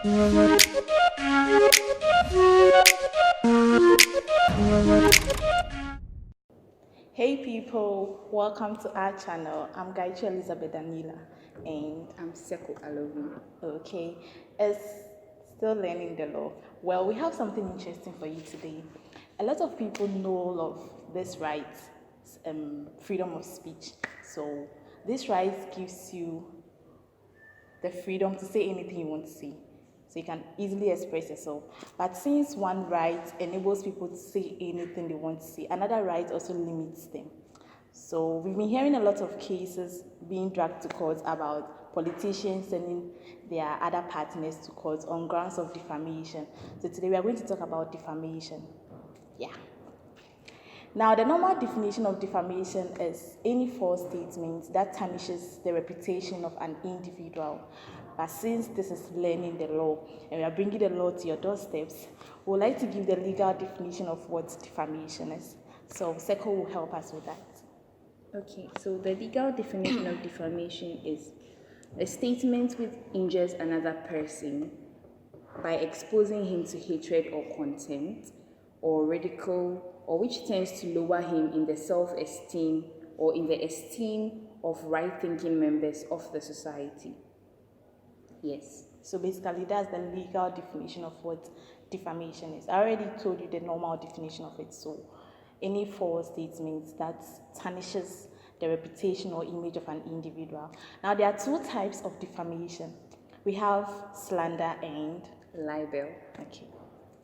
Hey people, welcome to our channel. I'm Gaichu Elizabeth Danila and I'm Seko Alovi. okay, it's still learning the law. Well, we have something interesting for you today. A lot of people know of this right, freedom of speech. So this right gives you the freedom to say anything you want to say. So you can easily express yourself. But since one right enables people to say anything they want to say, another right also limits them. So we've been hearing a lot of cases being dragged to court about politicians sending their other partners to court on grounds of defamation. So today we are going to talk about defamation. Yeah. Now, the normal definition of defamation is any false statement that tarnishes the reputation of an individual. But since this is learning the law and we are bringing the law to your doorsteps, we would like to give the legal definition of what defamation is. So, Seko will help us with that. Okay, so the legal definition of defamation is a statement which injures another person by exposing him to hatred or contempt or ridicule, or which tends to lower him in the self-esteem or in the esteem of right-thinking members of the society. Yes. So basically, that's the legal definition of what defamation is. I already told you the normal definition of it. So any false statement that tarnishes the reputation or image of an individual. Now, there are two types of defamation. We have slander and Libel. okay.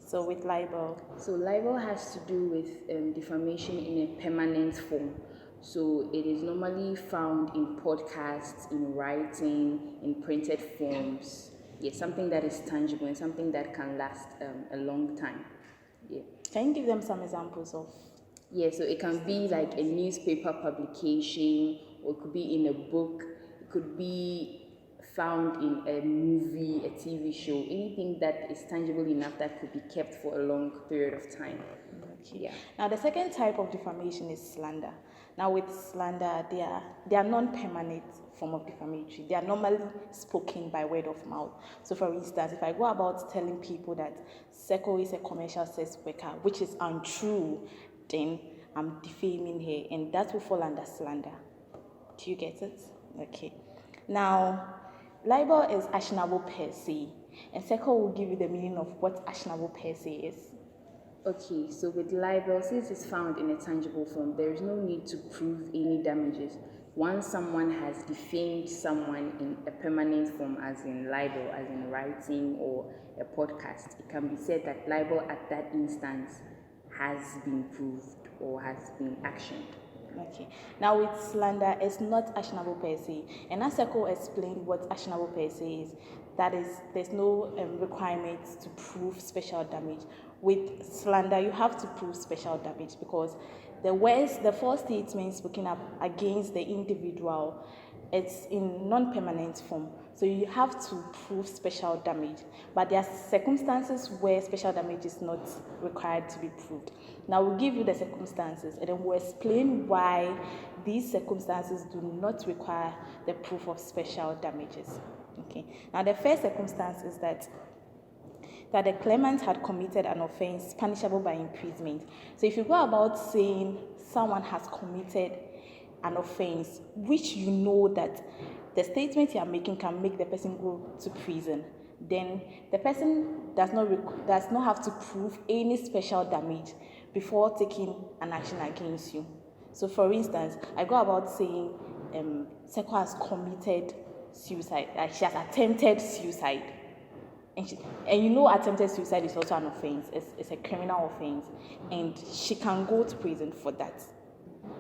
So with libel. So libel has to do with defamation in a permanent form. So it is normally found in podcasts, in writing, in printed forms. Yes, something that is tangible and something that can last a long time. Yeah. Can you give them some examples of? Yeah, so it can be like a newspaper publication, or it could be in a book, it could be found in a movie, a TV show, anything that is tangible enough that could be kept for a long period of time. Okay. Yeah. Now the second type of defamation is slander. Now with slander, they are non-permanent form of defamatory. They are normally spoken by word of mouth. So for instance, if I go about telling people that Seko is a commercial sex worker, which is untrue, then I'm defaming her, and that will fall under slander. Do you get it? Okay. Now, libel is actionable per se, and Seko will give you the meaning of what actionable per se is. Okay, so with libel, since it's found in a tangible form, there is no need to prove any damages. Once someone has defamed someone in a permanent form, as in libel, as in writing or a podcast, it can be said that libel at that instance has been proved or has been actioned. Okay. Now with slander, it's not actionable per se. And as Seko explained what actionable per se is, that is, there's no requirement to prove special damage. With slander, you have to prove special damage because the false statement spoken up against the individual, it's in non-permanent form. So you have to prove special damage. But there are circumstances where special damage is not required to be proved. Now we'll give you the circumstances and then we'll explain why these circumstances do not require the proof of special damages. Okay. Now the first circumstance is that the claimant had committed an offense punishable by imprisonment. So if you go about saying someone has committed an offense, which you know that the statement you are making can make the person go to prison, then the person does not have to prove any special damage before taking an action against you. So for instance, I go about saying Seko has committed suicide, like she has attempted suicide. And you know attempted suicide is also an offense, it's a criminal offense, and she can go to prison for that.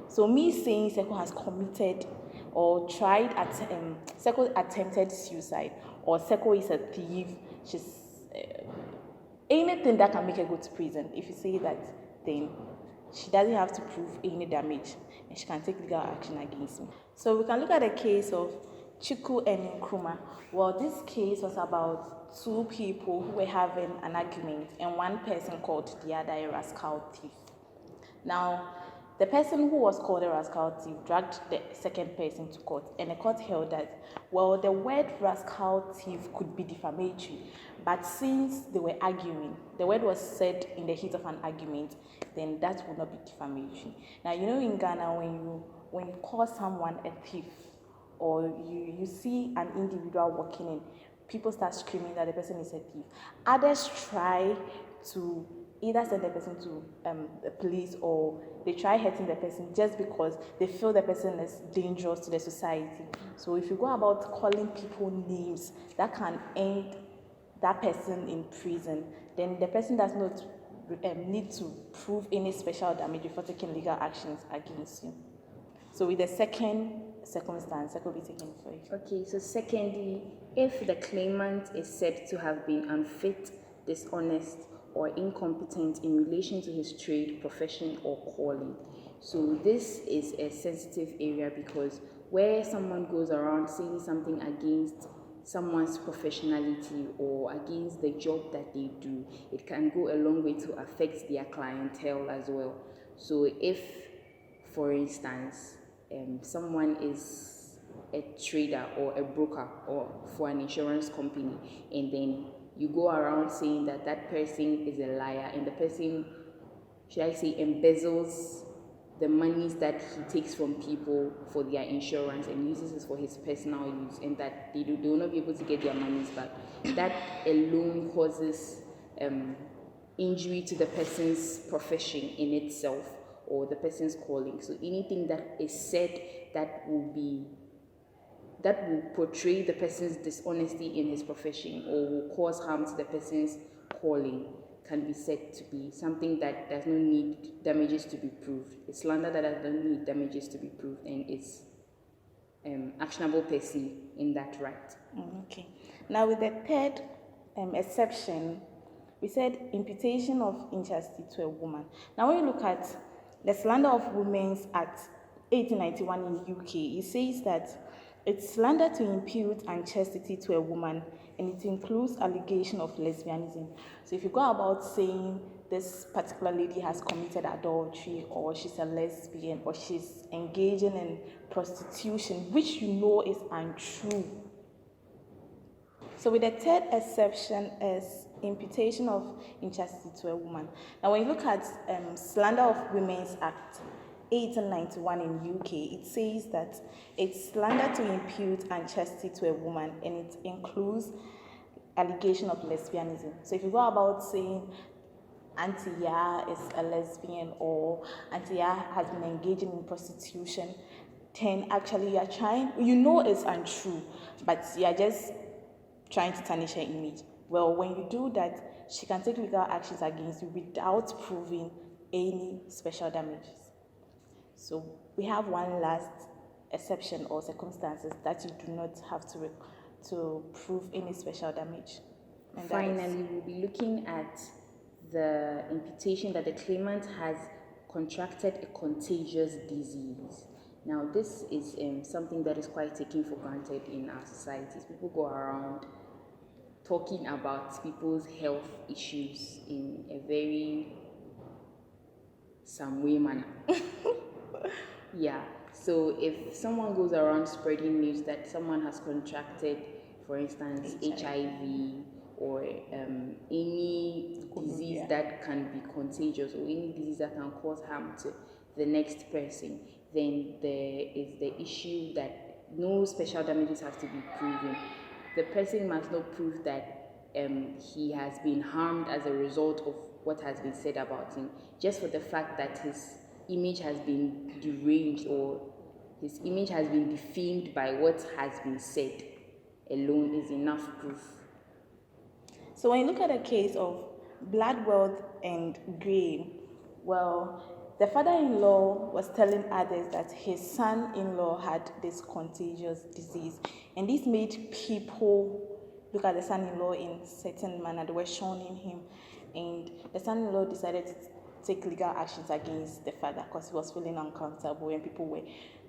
So me saying Seko has committed or Seko attempted suicide, or Seko is a thief, she's anything that can make her go to prison. If you say that, then she doesn't have to prove any damage and she can take legal action against me. So we can look at the case of Chiku and Nkrumah. Well, this case was about two people who were having an argument and one person called the other a rascal thief. Now, the person who was called a rascal thief dragged the second person to court, and the court held that, well, the word rascal thief could be defamatory, but since they were arguing, the word was said in the heat of an argument, then that would not be defamatory. Now, in Ghana, when you call someone a thief, or you see an individual walking in, people start screaming that the person is a thief. Others try to either send the person to the police, or they try hurting the person just because they feel the person is dangerous to the society. So if you go about calling people names that can end that person in prison, then the person does not need to prove any special damage before taking legal actions against you. So with the second circumstance, that will be taken for you. Okay, so secondly, if the claimant is said to have been unfit, dishonest, or incompetent in relation to his trade, profession, or calling. So this is a sensitive area, because where someone goes around saying something against someone's professionality or against the job that they do, it can go a long way to affect their clientele as well. So if, for instance, someone is a trader or a broker or for an insurance company, and then you go around saying that that person is a liar, and the person, should I say, embezzles the monies that he takes from people for their insurance and uses it for his personal use, and that they will not be able to get their monies back, that alone causes injury to the person's profession in itself, or the person's calling. So anything that is said that will portray the person's dishonesty in his profession, or will cause harm to the person's calling, can be said to be something that does not need damages to be proved. It's slander that does not need damages to be proved, and it's actionable per se in that right. Okay. Now with the third exception, we said imputation of inchastity to a woman. Now when you look at the Slander of Women's Act 1891 in UK, it says that it's slander to impute unchastity to a woman, and it includes allegation of lesbianism. So if you go about saying this particular lady has committed adultery, or she's a lesbian, or she's engaging in prostitution, which you know is untrue. So with the third exception is imputation of inchastity to a woman. Now when you look at Slander of Women's Act 1891 in UK, it says that it's slander to impute unchastity to a woman, and it includes allegation of lesbianism. So if you go about saying Auntie Ya is a lesbian, or Auntie Ya has been engaging in prostitution, then actually you're trying, it's untrue, but you're just trying to tarnish her image. Well, when you do that, she can take legal actions against you without proving any special damages. So we have one last exception or circumstances that you do not have to prove any special damage. And finally, we'll be looking at the imputation that the claimant has contracted a contagious disease. Now, this is something that is quite taken for granted in our societies. People go around talking about people's health issues in a very some way manner. Yeah, so if someone goes around spreading news that someone has contracted, for instance, HIV or any disease that can be contagious, or any disease that can cause harm to the next person, then there is the issue that no special damages have to be proven. The person must not prove that he has been harmed as a result of what has been said about him, just for the fact that his image has been deranged or his image has been defamed by what has been said alone is enough proof. So when you look at the case of Bloodworth and Gray, well, the father-in-law was telling others that his son-in-law had this contagious disease, and this made people look at the son-in-law in a certain manner. They were shunning him, and the son-in-law decided to take legal actions against the father because he was feeling uncomfortable and people were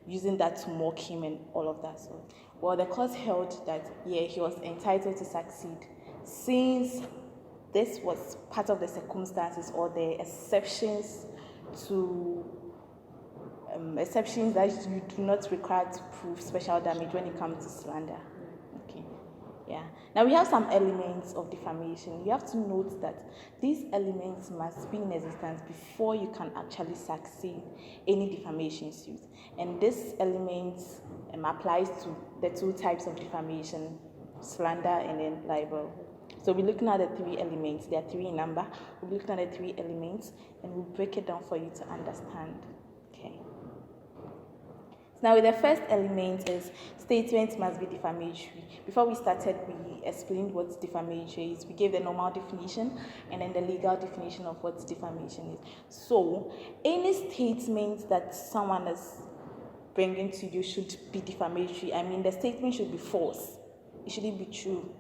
using that to mock him and all of that. So, well, the court held that, he was entitled to succeed since this was part of the circumstances or the exceptions to exceptions that you do not require to prove special damage when it comes to slander. Okay. Yeah. Now we have some elements of defamation. You have to note that these elements must be in existence before you can actually succeed any defamation suit. And this element applies to the two types of defamation, slander and then libel. So we're looking at the three elements. There are three in number. We're looking at the three elements and we'll break it down for you to understand. Okay. Now, the first element is statements must be defamatory. Before we started, we explained what defamatory is. We gave the normal definition and then the legal definition of what defamation is. So, any statement that someone is bringing to you should be defamatory. I mean, the statement should be false. It shouldn't be true.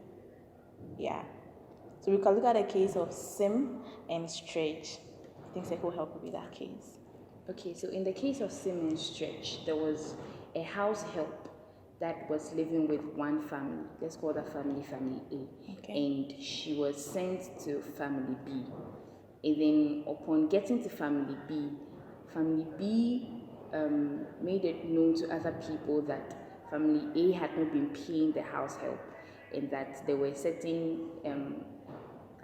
Yeah. So we can look at a case of Sim and Stretch. I think Seko will help you with that case. Okay, so in the case of Sim and Stretch, there was a house help that was living with one family. Let's call that family A. Okay. And she was sent to family B. And then upon getting to family B made it known to other people that family A had not been paying the house help, and that there were certain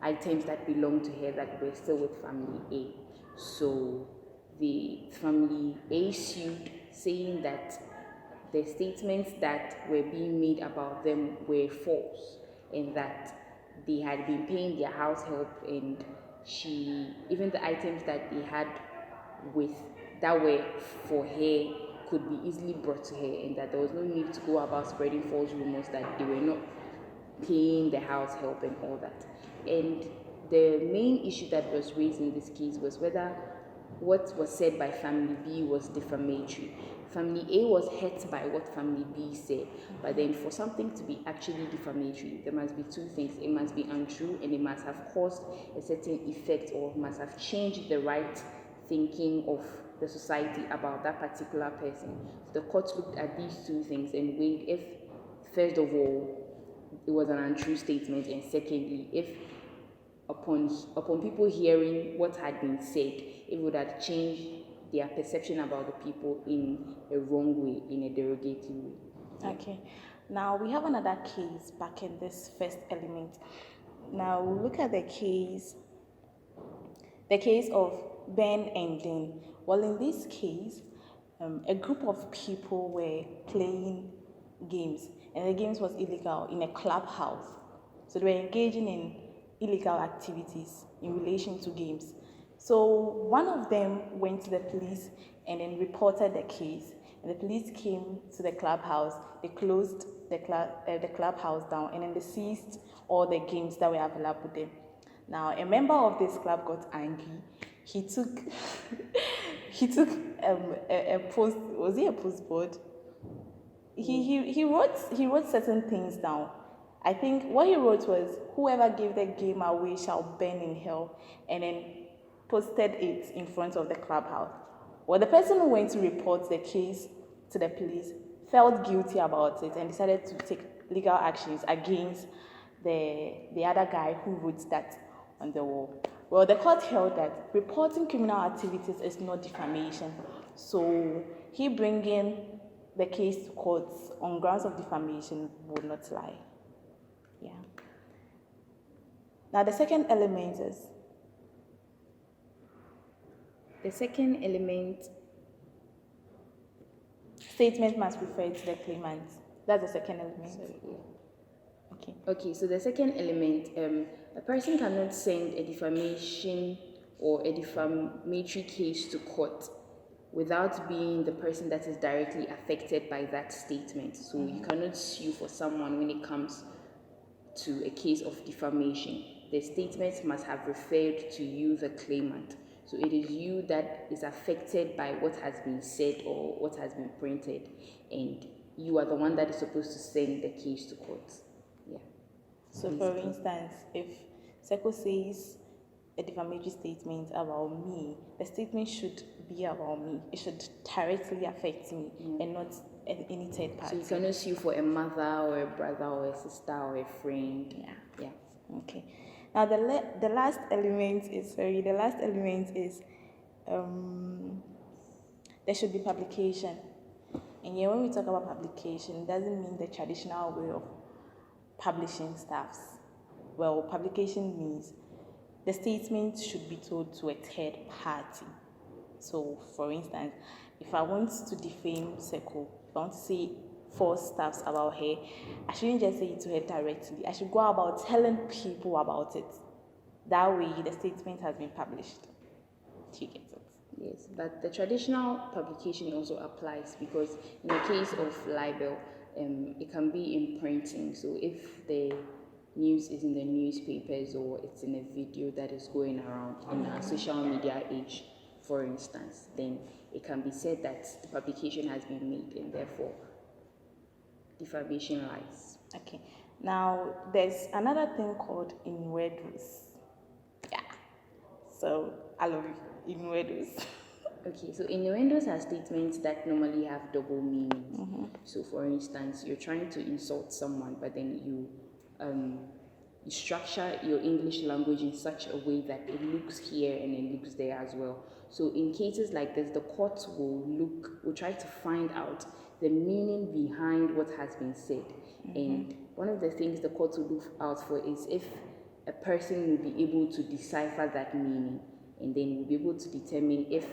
items that belonged to her that were still with family A. So the family A sued, saying that the statements that were being made about them were false, and that they had been paying their house help, and even the items that they had with that were for her could be easily brought to her, and that there was no need to go about spreading false rumors that they were not paying the house help and all that. And the main issue that was raised in this case was whether what was said by family B was defamatory. Family A was hurt by what family B said, but then for something to be actually defamatory, there must be two things. It must be untrue, and it must have caused a certain effect, or must have changed the right thinking of the society about that particular person. So the court looked at these two things and weighed if, first of all, it was an untrue statement, and secondly, if upon people hearing what had been said, it would have changed their perception about the people in a wrong way, in a derogatory way. Okay. Now we have another case back in this first element. Now we'll look at the case of Ben and Dean. Well, in this case, a group of people were playing games, and the games was illegal in a clubhouse. So they were engaging in illegal activities in relation to games. So one of them went to the police and then reported the case. And the police came to the clubhouse. They closed the clubhouse down, and then they seized all the games that were available there. Now, a member of this club got angry. He took a post. Was it a post board? He wrote certain things down. I think what he wrote was, "Whoever gave the game away shall burn in hell," and then posted it in front of the clubhouse. Well, the person who went to report the case to the police felt guilty about it and decided to take legal actions against the other guy who wrote that on the wall. Well, the court held that reporting criminal activities is not defamation, so he bringing the case to courts on grounds of defamation would not lie. Yeah. Now the second element is statement must refer to the claimant. That's the second element. Sorry, yeah. Okay. So the second element, a person cannot send a defamation or a defamatory case to court without being the person that is directly affected by that statement. So you cannot sue for someone when it comes to a case of defamation. The statement must have referred to you, the claimant. So it is you that is affected by what has been said or what has been printed, and you are the one that is supposed to send the case to court. Yeah. So, for instance, if Seko says a defamatory statement about me, the statement should be about me. It should directly affect me and not any third party. So you cannot sue for a mother or a brother or a sister or a friend. Yeah. Okay. Now the last element is there should be publication. And yeah, when we talk about publication, it doesn't mean the traditional way of publishing stuffs. Well, publication means the statement should be told to a third party. So, for instance, if I want to defame Seko, if I want to say false stuffs about her, I shouldn't just say it to her directly. I should go about telling people about it. That way, the statement has been published. Do you get it? Yes, but the traditional publication also applies because in the case of libel, it can be in printing. So if the news is in the newspapers or it's in a video that is going around in our social media age, for instance, then it can be said that the publication has been made and therefore defamation lies. Okay. Now, there's another thing called innuendos. Yeah. So, I love innuendos. Okay, so innuendos are statements that normally have double meanings. So, for instance, you're trying to insult someone, but then you structure your English language in such a way that it looks here and it looks there as well. So, in cases like this, the court will try to find out the meaning behind what has been said. And one of the things the court will look out for is if a person will be able to decipher that meaning, and then will be able to determine if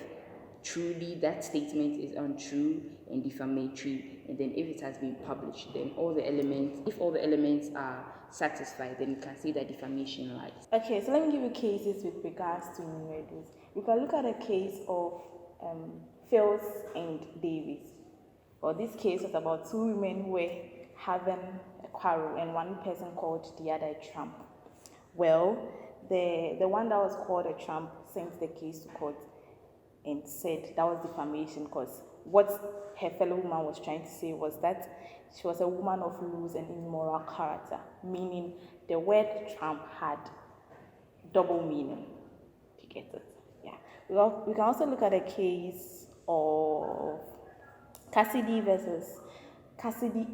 truly that statement is untrue and defamatory, and then if it has been published, then if all the elements are satisfied, then you can say that defamation lies. Okay, so let me give you cases with regards to innuendos. We can look at a case of Phils and Davis. Well, this case was about two women who were having a quarrel, and one person called the other a tramp. Well, the one that was called a tramp sent the case to court and said that was defamation because what her fellow woman was trying to say was that she was a woman of loose and immoral character, meaning the word tramp had double meaning. You get it? Yeah. We can also look at a case of Cassidy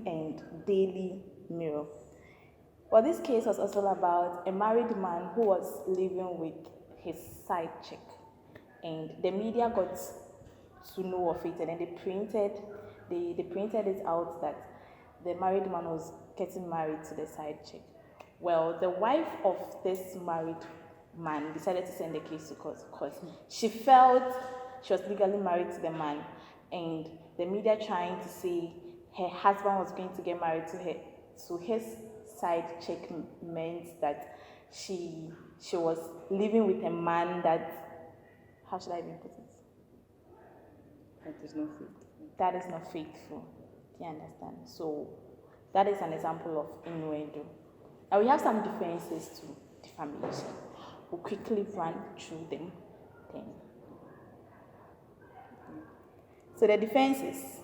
and Daily Mirror. Well, this case was also about a married man who was living with his side chick, and the media got to know of it, and then they printed it out that the married man was getting married to the side chick. Well, the wife of this married man decided to send the case to court because she felt she was legally married to the man, and the media trying to say her husband was going to get married to her, so his side chick meant that she was living with a man that, how should I even put it? That is not faithful. That is not faithful. Do you understand? So that is an example of innuendo. Now we have some defenses to defamation. We'll quickly run through them then. So the defenses.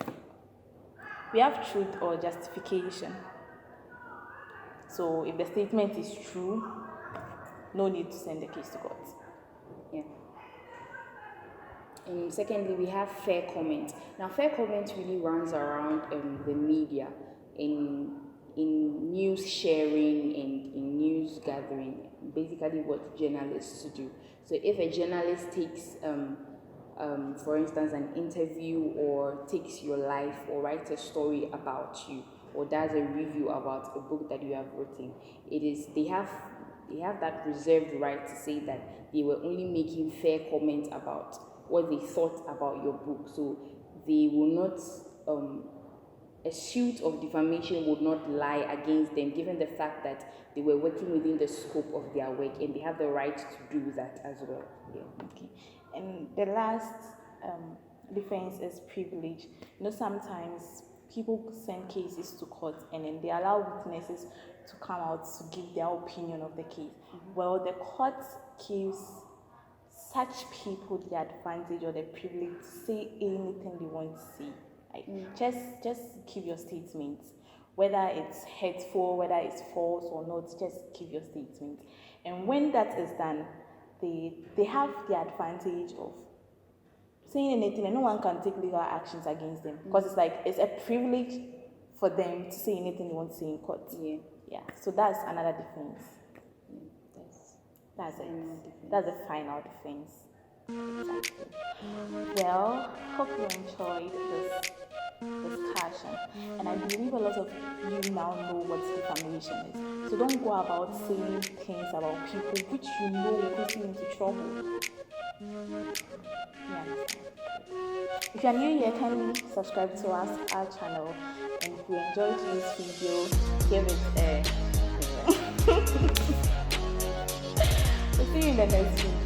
We have truth or justification. So if the statement is true, no need to send the case to court. Yeah. And secondly, we have fair comment. Now, fair comment really runs around the media in news sharing and in news gathering, basically what journalists do. So if a journalist takes, for instance, an interview or takes your life or writes a story about you or does a review about a book that you have written, they have that reserved right to say that they were only making fair comments about what they thought about your book. So they will not, a suit of defamation would not lie against them, given the fact that they were working within the scope of their work and they have the right to do that as well. Yeah. Okay. And the last defense is privilege. Sometimes people send cases to court and then they allow witnesses to come out to give their opinion of the case. Well, the court gives such people the advantage or the privilege to say anything they want to say. Just give your statement, whether it's hurtful, whether it's false or not. Just give your statement, and when that is done, they have the advantage of saying anything, and no one can take legal actions against them because it's a privilege for them to say anything they want to say in court. Yeah. So that's another defense. That's it. That's the final defense. Exactly. Well, hope you enjoyed this discussion, and I believe a lot of you now know what defamation is. So don't go about saying things about people which you know will put you into trouble. Yeah. If you are new here, kindly subscribe to our channel, and if you enjoyed this video, give it a we'll see you in the next video.